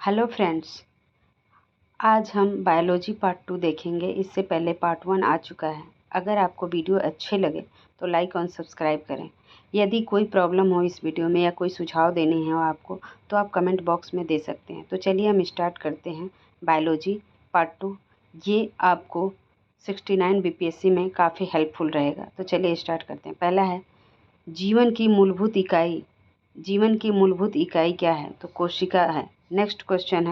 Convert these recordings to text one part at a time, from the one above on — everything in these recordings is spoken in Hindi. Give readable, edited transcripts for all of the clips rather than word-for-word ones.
हेलो फ्रेंड्स, आज हम बायोलॉजी पार्ट 2 देखेंगे। इससे पहले पार्ट 1 आ चुका है। अगर आपको वीडियो अच्छे लगे तो लाइक और सब्सक्राइब करें। यदि कोई प्रॉब्लम हो इस वीडियो में या कोई सुझाव देने हैं आपको तो आप कमेंट बॉक्स में दे सकते हैं। तो चलिए हम स्टार्ट करते हैं बायोलॉजी पार्ट 2। ये आपको 69 बीपीएससी में काफ़ी हेल्पफुल रहेगा। तो चलिए स्टार्ट करते हैं। पहला है जीवन की मूलभूत इकाई। जीवन की मूलभूत इकाई क्या है? तो कोशिका है। नेक्स्ट क्वेश्चन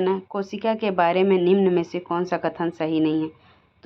है कोशिका के बारे में निम्न में से कौन सा कथन सही नहीं है?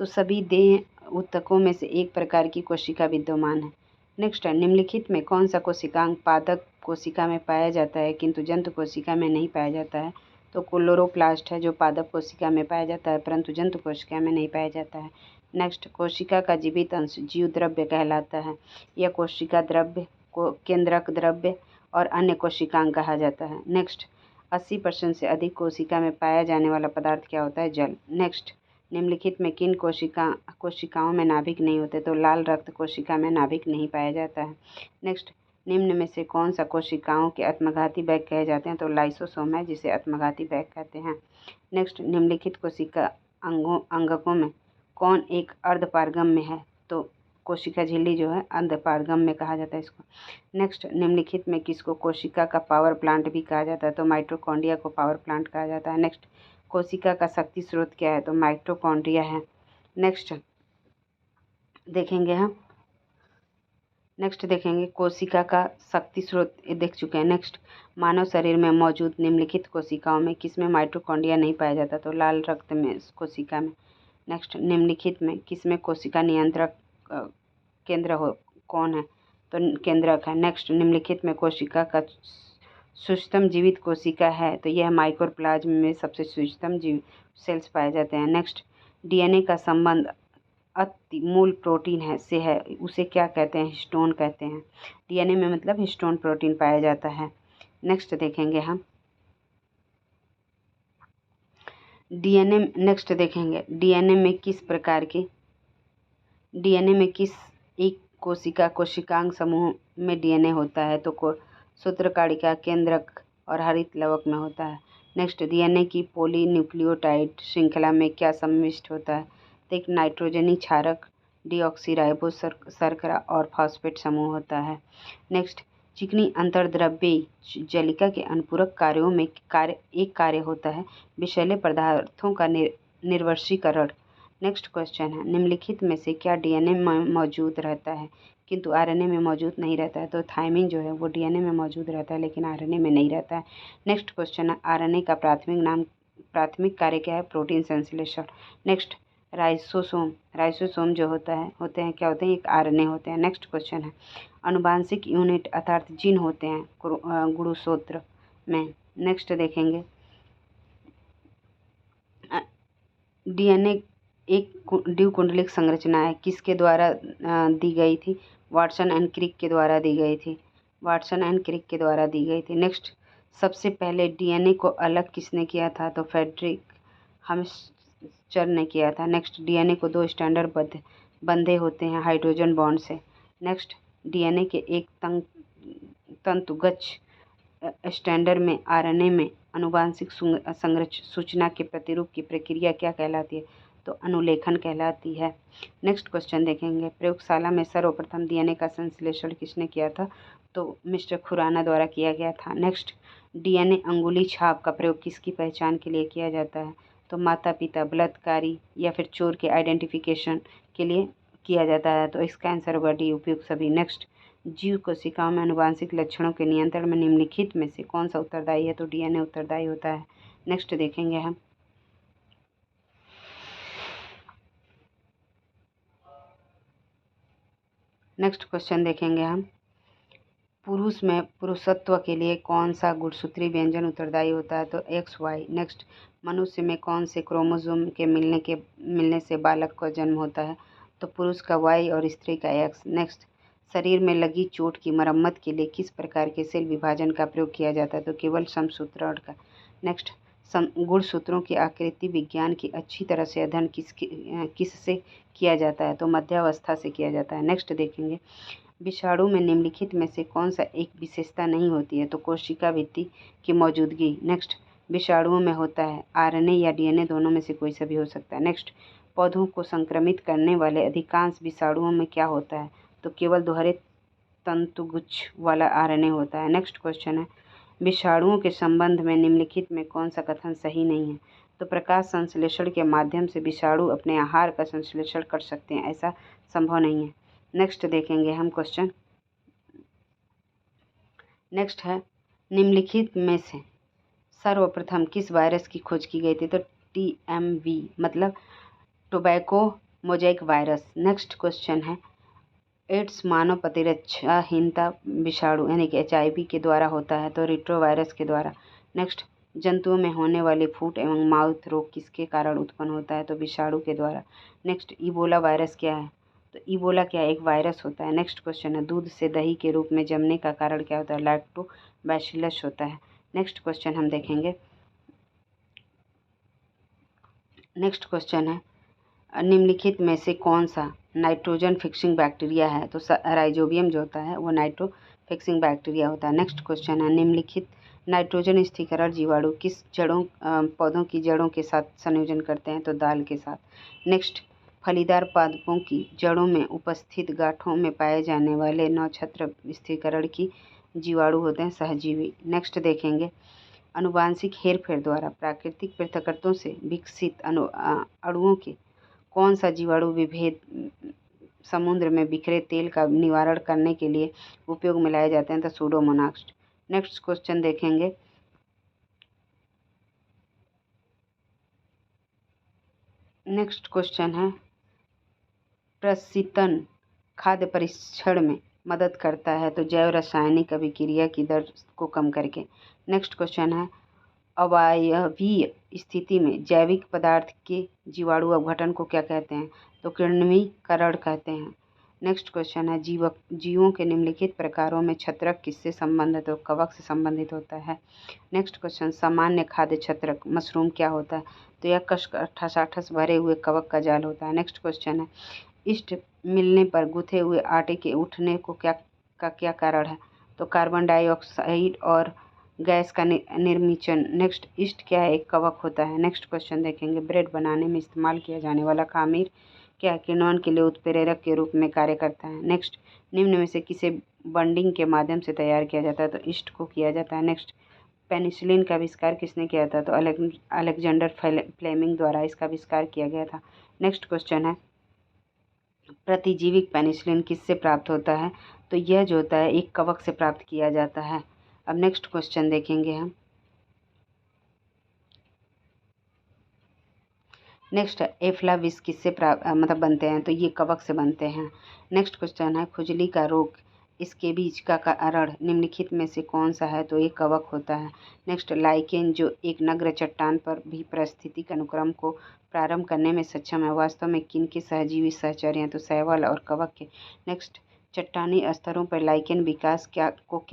तो सभी देह ऊतकों में से एक प्रकार की कोशिका विद्यमान है। नेक्स्ट है निम्नलिखित में कौन सा कोशिकांग पादप कोशिका में पाया जाता है किंतु जंतु कोशिका में नहीं पाया जाता है? तो क्लोरोप्लास्ट है जो पादप कोशिका में पाया जाता है परंतु जंतु कोशिका में नहीं पाया जाता है। नेक्स्ट कोशिका का जीवित अंश जीव द्रव्य कहलाता है। यह कोशिका द्रव्य को केंद्रक द्रव्य और अन्य कोशिकांग कहा जाता है। नेक्स्ट 80% से अधिक कोशिका में पाया जाने वाला पदार्थ क्या होता है? जल। नेक्स्ट निम्नलिखित में किन कोशिकाओं में नाभिक नहीं होते? तो लाल रक्त कोशिका में नाभिक नहीं पाया जाता है। नेक्स्ट निम्न में से कौन सा कोशिकाओं के आत्मघाती बैग कहे जाते हैं? तो लाइसोसोम है जिसे आत्मघाती बैग कहते हैं। नेक्स्ट निम्नलिखित कोशिका अंगकों में कौन एक अर्धपारगम्य है? तो कोशिका झिल्ली जो है अर्धपारगम्य कहा जाता है इसको। नेक्स्ट निम्नलिखित में किसको कोशिका का पावर प्लांट भी कहा जाता है? तो माइटोकॉन्ड्रिया को पावर प्लांट कहा जाता है। नेक्स्ट कोशिका का शक्ति स्रोत क्या है? तो माइटोकॉन्ड्रिया है। नेक्स्ट देखेंगे कोशिका का शक्ति स्रोत देख चुके हैं। नेक्स्ट मानव शरीर में मौजूद निम्नलिखित कोशिकाओं में किसमें माइटोकॉन्ड्रिया नहीं पाया जाता? तो लाल रक्त में कोशिका में। नेक्स्ट निम्नलिखित में किसमें कोशिका नियंत्रक केंद्र कौन है? तो केंद्रक है। नेक्स्ट निम्नलिखित में कोशिका का सूक्ष्मतम जीवित कोशिका है तो यह माइक्रोप्लाज्म में सबसे सूक्ष्मतम जीव सेल्स पाए जाते हैं। नेक्स्ट डीएनए का संबंध अति मूल प्रोटीन है उसे क्या कहते हैं? हिस्टोन कहते हैं। डीएनए में मतलब हिस्टोन प्रोटीन पाया जाता है। नेक्स्ट देखेंगे हम डीएनए में किस एक कोशिकांग समूह में डीएनए होता है? तो सूत्रकारिका केंद्रक और हरित लवक में होता है। नेक्स्ट डीएनए की पॉलीन्यूक्लियोटाइड श्रृंखला में क्या समाविष्ट होता है? तो एक नाइट्रोजनी क्षारक डीऑक्सीराइबो शर्करा और फॉस्फेट समूह होता है। नेक्स्ट चिकनी अंतर्द्रव्यी जलिका के अनुपूरक कार्यों में एक कार्य होता है विषैले पदार्थों का निर्वशीकरण। नेक्स्ट क्वेश्चन है निम्नलिखित में से क्या डीएनए में मौजूद रहता है किंतु आरएनए में मौजूद नहीं रहता है? तो थायमिन जो है वो डीएनए में मौजूद रहता है लेकिन आरएनए में नहीं रहता है। नेक्स्ट क्वेश्चन है आरएनए का प्राथमिक कार्य क्या है? प्रोटीन संश्लेषण। नेक्स्ट राइसोसोम जो होते हैं एक आरएनए होते हैं। नेक्स्ट क्वेश्चन है अनुवांशिक यूनिट अर्थात जीन होते हैं गुणसूत्र में। नेक्स्ट देखेंगे डीएनए एक द्विकुंडलिक संरचना है किसके द्वारा दी गई थी? वाटसन एंड क्रिक के द्वारा दी गई थी। नेक्स्ट सबसे पहले डीएनए को अलग किसने किया था? तो फ्रेडरिक हम्स्चर ने किया था। नेक्स्ट डीएनए को 2 स्टैंडर्ड बंधे होते हैं हाइड्रोजन बॉन्ड से। नेक्स्ट डीएनए के एक तंतुगत स्टैंडर्ड में आरएनए में आनुवांशिक सूचना के प्रतिरूप की प्रक्रिया क्या कहलाती है? तो अनुलेखन कहलाती है। नेक्स्ट क्वेश्चन देखेंगे प्रयोगशाला में सर्वप्रथम डीएनए का संश्लेषण किसने किया था? तो मिस्टर खुराना द्वारा किया गया था। नेक्स्ट डीएनए अंगुली छाप का प्रयोग किसकी पहचान के लिए किया जाता है? तो माता पिता बलात्कारी या फिर चोर के आइडेंटिफिकेशन के लिए किया जाता है। तो इसका आंसर होगा डी उपयुक्त सभी। नेक्स्ट जीव कोशिकाओं में आनुवांशिक लक्षणों के नियंत्रण में निम्नलिखित में से कौन सा उत्तरदायी है? तो डीएनए उत्तरदायी होता है। नेक्स्ट देखेंगे हम पुरुष में पुरुषत्व के लिए कौन सा गुणसूत्री व्यंजन उत्तरदायी होता है? तो XY। नेक्स्ट मनुष्य में कौन से क्रोमोसोम के मिलने से बालक का जन्म होता है? तो पुरुष का Y और स्त्री का X। नेक्स्ट शरीर में लगी चोट की मरम्मत के लिए किस प्रकार के सेल विभाजन का प्रयोग किया जाता है? तो केवल समसूत्रण का। नेक्स्ट गुणसूत्रों की आकृति विज्ञान की अच्छी तरह से अध्ययन किससे किया जाता है? तो मध्यावस्था से किया जाता है। नेक्स्ट देखेंगे विषाणु में निम्नलिखित में से कौन सा एक विशेषता नहीं होती है? तो कोशिका भित्ति की मौजूदगी। नेक्स्ट, विषाणुओं में होता है आरएनए या डीएनए, दोनों में से कोई सा भी हो सकता है। नेक्स्ट, पौधों को संक्रमित करने वाले अधिकांश विषाणुओं में क्या होता है? तो केवल दोहरे तंतुगुच्छ वाला आरएनए होता है। नेक्स्ट क्वेश्चन है, विषाणुओं के संबंध में निम्नलिखित में कौन सा कथन सही नहीं है? तो प्रकाश संश्लेषण के माध्यम से विषाणु अपने आहार का संश्लेषण कर सकते हैं, ऐसा संभव नहीं है। नेक्स्ट देखेंगे हम क्वेश्चन। नेक्स्ट है, निम्नलिखित में से सर्वप्रथम किस वायरस की खोज की गई थी? तो TMV मतलब tobacco mosaic virus. Next question है, एड्स मानव प्रतिरक्षाहीनता विषाणु यानी कि HIV के द्वारा होता है, तो रिट्रोवायरस के द्वारा। नेक्स्ट, जंतुओं में होने वाले फूट एवं माउथ रोग किसके कारण उत्पन्न होता है? तो विषाणु के द्वारा। नेक्स्ट, इबोला वायरस क्या है? तो इबोला क्या एक वायरस होता है। नेक्स्ट क्वेश्चन है, दूध से दही के रूप में जमने का कारण क्या होता है? लैक्टोबैसिलस होता है। नेक्स्ट क्वेश्चन हम देखेंगे। नेक्स्ट क्वेश्चन है, निम्नलिखित में से कौन सा नाइट्रोजन फिक्सिंग बैक्टीरिया है? तो राइजोबियम जो होता है वो नाइट्रो फिक्सिंग बैक्टीरिया होता है। नेक्स्ट क्वेश्चन है, निम्नलिखित नाइट्रोजन स्थिरीकरण जीवाणु किस पौधों की जड़ों के साथ संयोजन करते हैं? तो दाल के साथ। नेक्स्ट, फलीदार पादपों की जड़ों में उपस्थित गांठों में पाए जाने वाले नक्षत्र स्थिरीकरण की जीवाणु होते हैं सहजीवी। नेक्स्ट देखेंगे, आनुवांशिक हेरफेर द्वारा प्राकृतिक पृथक्करणों से विकसित अणुओं के कौन सा जीवाणु विभेद समुद्र में बिखरे तेल का निवारण करने के लिए उपयोग में लाए जाते हैं? तो सूडोमोनास। नेक्स्ट क्वेश्चन देखेंगे, नेक्स्ट क्वेश्चन है, प्रशीतन खाद्य परीक्षण में मदद करता है, तो जैव रासायनिक अभिक्रिया की दर को कम करके। नेक्स्ट क्वेश्चन है, अवायवीय स्थिति में जैविक पदार्थ के जीवाणु अपघटन को क्या कहते हैं? तो किण्वीकरण कहते हैं। नेक्स्ट क्वेश्चन है, जीवों के निम्नलिखित प्रकारों में छत्रक किससे संबंधित? तो कवक से संबंधित होता है। नेक्स्ट क्वेश्चन, सामान्य खाद्य छत्रक मशरूम क्या होता है? तो यह कष्कठासाठस भरे हुए कवक का जाल होता है। नेक्स्ट क्वेश्चन है, इष्ट मिलने पर गुथे हुए आटे के उठने को क्या कारण है? तो कार्बन डाइऑक्साइड और गैस का निर्मिचन। नेक्स्ट, इस्ट क्या है? एक कवक होता है। नेक्स्ट क्वेश्चन देखेंगे, ब्रेड बनाने में इस्तेमाल किया जाने वाला खामीर क्या किण्वन के लिए उत्प्रेरक के रूप में कार्य करता है? नेक्स्ट, निम्न में से किसे बंडिंग के माध्यम से तैयार किया जाता है? तो इस्ट को किया जाता है। नेक्स्ट, पेनिसिलिन का आविष्कार किसने किया था? तो अलेक्जेंडर फ्लेमिंग द्वारा इसका आविष्कार किया गया था। नेक्स्ट क्वेश्चन है, प्रतिजीविक पेनिसिलिन किससे प्राप्त होता है? तो यह जो होता है एक कवक से प्राप्त किया जाता है। अब नेक्स्ट क्वेश्चन देखेंगे हम। नेक्स्ट, एफ्लाविस किससे मतलब बनते हैं? तो ये कवक से बनते हैं। नेक्स्ट क्वेश्चन है, खुजली का रोग इसके बीज का कारण निम्नलिखित में से कौन सा है? तो ये कवक होता है। नेक्स्ट, लाइकेन जो एक नग्न चट्टान पर भी पारिस्थितिक अनुक्रम को प्रारंभ करने में सक्षम है, वास्तव में किनके सहजीवी सहचर्य हैं? तो शैवाल और कवक के। नेक्स्ट, चट्टानी स्तरों पर लाइकेन विकास क्या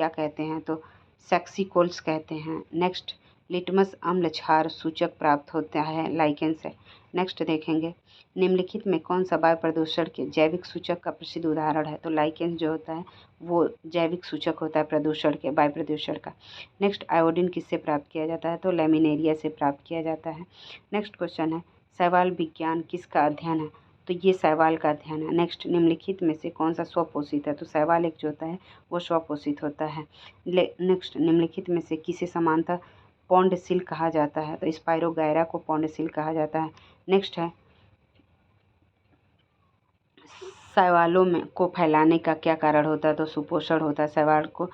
कहते हैं? तो सेक्सिकोल्स कहते हैं। नेक्स्ट, लिटमस अम्ल क्षार सूचक प्राप्त होता है लाइकेन से। नेक्स्ट देखेंगे, निम्नलिखित में कौन सा वायु प्रदूषण के जैविक सूचक का प्रसिद्ध उदाहरण है? तो लाइकेन जो होता है वो जैविक सूचक होता है प्रदूषण के, वायु प्रदूषण का। नेक्स्ट, आयोडीन किससे प्राप्त किया जाता है? तो लैमिनेरिया से प्राप्त किया जाता है। नेक्स्ट क्वेश्चन है, शैवाल विज्ञान किसका अध्ययन है? तो ये शैवाल का अध्ययन है। नेक्स्ट, निम्नलिखित में से कौन सा स्वपोषित है? तो शैवाल एक जो होता है वो स्वपोषित होता है। नेक्स्ट, निम्नलिखित में से किसे समानता पौंड सिल्क कहा जाता है? तो स्पाइरोगैरा को पौंड सिल्क कहा जाता है। नेक्स्ट है, शैवालों में को फैलाने का क्या कारण होता है? तो सुपोषण होता है। शैवाल को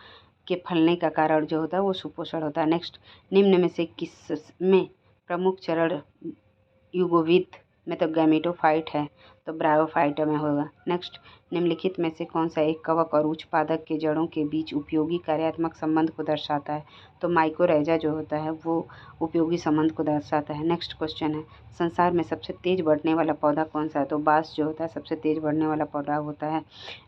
के फैलने का कारण जो होता है वो सुपोषण होता है। नेक्स्ट, निम्न में से किस में प्रमुख चरण युगोविद में तो गैमेटोफाइट है, तो ब्रायोफाइट में होगा। नेक्स्ट, निम्नलिखित में से कौन सा एक कवक और उच्च पादप के जड़ों के बीच उपयोगी कार्यात्मक संबंध को दर्शाता है? तो माइकोरैजा जो होता है वो उपयोगी संबंध को दर्शाता है। नेक्स्ट क्वेश्चन है, संसार में सबसे तेज बढ़ने वाला पौधा कौन सा है? तो बांस जो होता है सबसे तेज बढ़ने वाला पौधा होता है।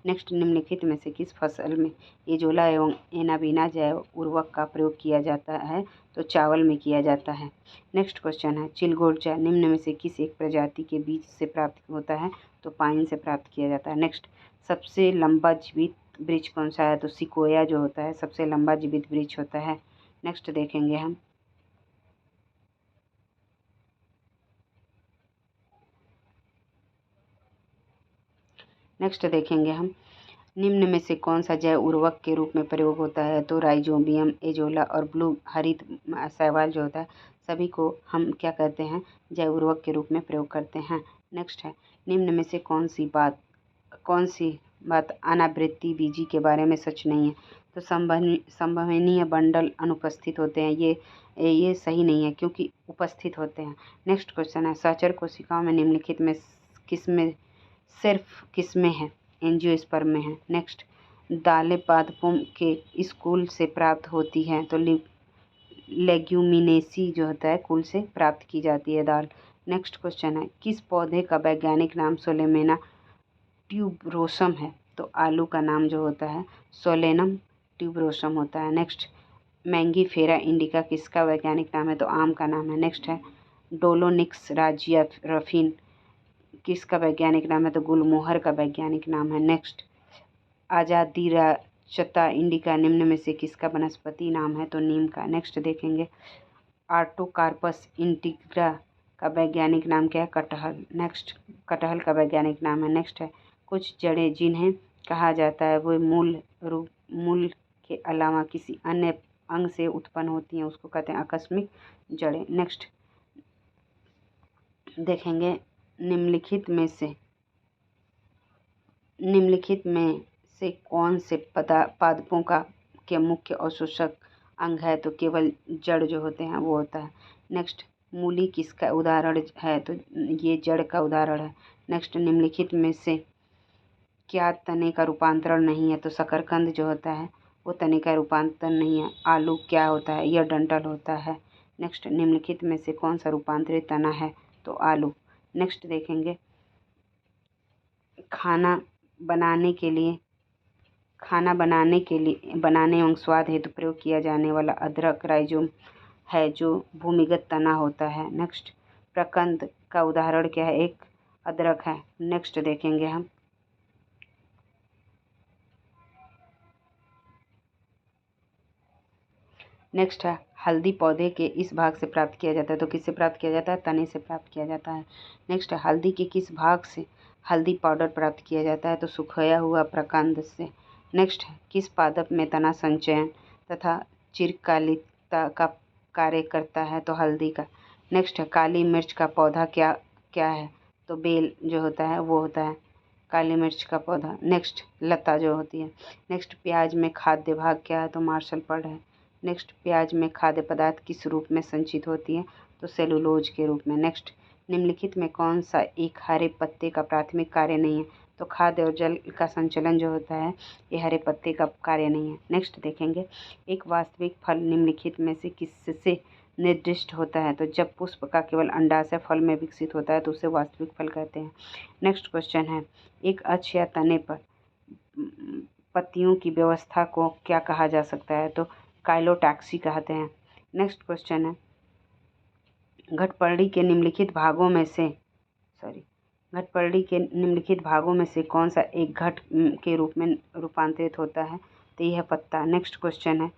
नेक्स्ट, निम्नलिखित में से किस फसल में एजोला एवं एनाबीना जैव उर्वरक का प्रयोग किया जाता है? तो चावल में किया जाता है। नेक्स्ट क्वेश्चन है, चिलगोजा निम्न में से किस एक प्रजाति के बीज से प्राप्त होता है? तो पाइन से प्राप्त किया जाता है। नेक्स्ट, सबसे लंबा जीवित वृक्ष कौन सा है? तो सिकोया जो होता है सबसे लंबा जीवित वृक्ष होता है। नेक्स्ट देखेंगे हम निम्न में से कौन सा जैव उर्वरक के रूप में प्रयोग होता है? तो राइजोबियम, एजोला और ब्लू हरित शैवाल जो होता है सभी को हम क्या कहते हैं? जैव उर्वरक के रूप में प्रयोग करते हैं। नेक्स्ट है निम्न में से कौन सी बात अनावृत्ति बीजी के बारे में सच नहीं है? तो संभवनीय बंडल अनुपस्थित होते हैं, ये सही नहीं है क्योंकि उपस्थित होते हैं। नेक्स्ट क्वेश्चन है सहचर कोशिकाओं में निम्नलिखित में किसमें है? एंजियोस्पर्म में है। नेक्स्ट दालें पादपों के स्कूल से प्राप्त होती हैं, तो लेग्यूमिनेसी जो होता है कुल से प्राप्त की जाती है दाल। नेक्स्ट क्वेश्चन है किस पौधे का वैज्ञानिक नाम सोलेमेना ट्यूबरोसम है? तो आलू का नाम जो होता है सोलेनम ट्यूबरोसम होता है। नेक्स्ट मैंगीफेरा इंडिका किसका वैज्ञानिक नाम है? तो आम का नाम है। नेक्स्ट है डोलोनिक्स राजिया रफीन किसका वैज्ञानिक नाम है? तो गुलमोहर का वैज्ञानिक नाम है। नेक्स्ट आजादीराचता इंडिका निम्न में से किसका वनस्पति नाम है? तो नीम का। नेक्स्ट देखेंगे आर्टोकार्पस इंटीग्रा का वैज्ञानिक नाम क्या है? कटहल। नेक्स्ट कटहल का वैज्ञानिक नाम है। नेक्स्ट है कुछ जड़ें जिन्हें कहा जाता है वो मूल के अलावा किसी अन्य अंग से उत्पन्न होती हैं, उसको कहते हैं आकस्मिक जड़ें। नेक्स्ट देखेंगे निम्नलिखित में से कौन से पादपों के मुख्य अवशोषक अंग है? तो केवल जड़ जो होते हैं वो होता है। नेक्स्ट मूली किसका उदाहरण है? तो ये जड़ का उदाहरण है। नेक्स्ट निम्नलिखित में से क्या तने का रूपांतरण नहीं है? तो शकरकंद जो होता है वो तने का रूपांतरण नहीं है। आलू क्या होता है? यह डंठल होता है। नेक्स्ट निम्नलिखित में से कौन सा रूपांतरित तना है? तो आलू। नेक्स्ट देखेंगे खाना बनाने एवं स्वाद हेतु प्रयोग किया जाने वाला अदरक राइजोम है जो भूमिगत तना होता है। नेक्स्ट प्रकंद का उदाहरण क्या है? एक अदरक है। नेक्स्ट देखेंगे हम नेक्स्ट है हल्दी पौधे के इस भाग से प्राप्त किया जाता है, तो किससे प्राप्त किया जाता है? तने से प्राप्त किया जाता है। नेक्स्ट है हल्दी के किस भाग से हल्दी पाउडर प्राप्त किया जाता है? तो सुखाया हुआ प्रकंद से। नेक्स्ट है किस पादप में तना संचयन तथा चिरकालिकता का कार्य करता है? तो हल्दी का। नेक्स्ट है काली मिर्च का पौधा क्या है? तो बेल जो होता है वो होता है काली मिर्च का पौधा। नेक्स्ट लता जो होती है। नेक्स्ट प्याज में खाद्य भाग क्या है? तो मार्शल पड है। नेक्स्ट प्याज में खाद्य पदार्थ किस रूप में संचित होती है? तो सेलुलोज के रूप में। नेक्स्ट निम्नलिखित में कौन सा एक हरे पत्ते का प्राथमिक कार्य नहीं है? तो खाद्य और जल का संचलन जो होता है ये हरे पत्ते का कार्य नहीं है। नेक्स्ट देखेंगे एक वास्तविक फल निम्नलिखित में से किससे निर्दिष्ट होता है? तो जब पुष्प का केवल अंडाशय फल में विकसित होता है तो उसे वास्तविक फल कहते हैं। नेक्स्ट क्वेश्चन है एक अक्ष या तने पर पत्तियों की व्यवस्था को क्या कहा जा सकता है? तो काइलोटैक्सी कहते हैं। नेक्स्ट क्वेश्चन है घटपर्णी के निम्नलिखित भागों में से कौन सा एक घट के रूप में रूपांतरित होता है? तो यह पत्ता। नेक्स्ट क्वेश्चन है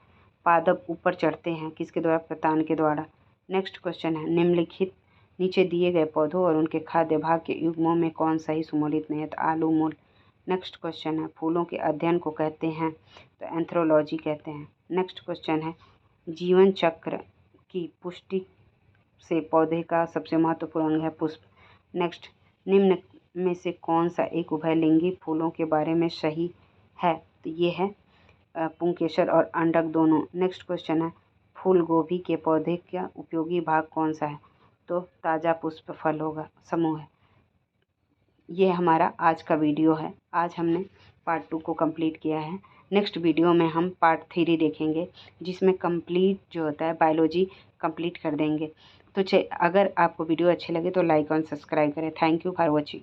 पादप ऊपर चढ़ते हैं किसके द्वारा? प्रतान के द्वारा। नेक्स्ट क्वेश्चन है निम्नलिखित नीचे दिए गए पौधों और उनके खाद्य भाग के युग्मों में कौन सा ही सुमेलित नहीं है? तो आलू मूल। नेक्स्ट क्वेश्चन है फूलों के अध्ययन को कहते हैं? तो एंथ्रोलॉजी कहते हैं। नेक्स्ट क्वेश्चन है जीवन चक्र की पुष्टि से पौधे का सबसे महत्वपूर्ण अंग है पुष्प। नेक्स्ट निम्न में से कौन सा एक उभयलिंगी फूलों के बारे में सही है? तो ये है पुंकेसर और अंडक दोनों। नेक्स्ट क्वेश्चन है फूल गोभी के पौधे का उपयोगी भाग कौन सा है? तो ताज़ा पुष्प फल होगा समूह है। ये हमारा आज का वीडियो है। आज हमने पार्ट 2 को कंप्लीट किया है। नेक्स्ट वीडियो में हम पार्ट 3 देखेंगे जिसमें कंप्लीट जो होता है बायोलॉजी कंप्लीट कर देंगे। तो अगर आपको वीडियो अच्छे लगे तो लाइक और सब्सक्राइब करें। Thank you for watching.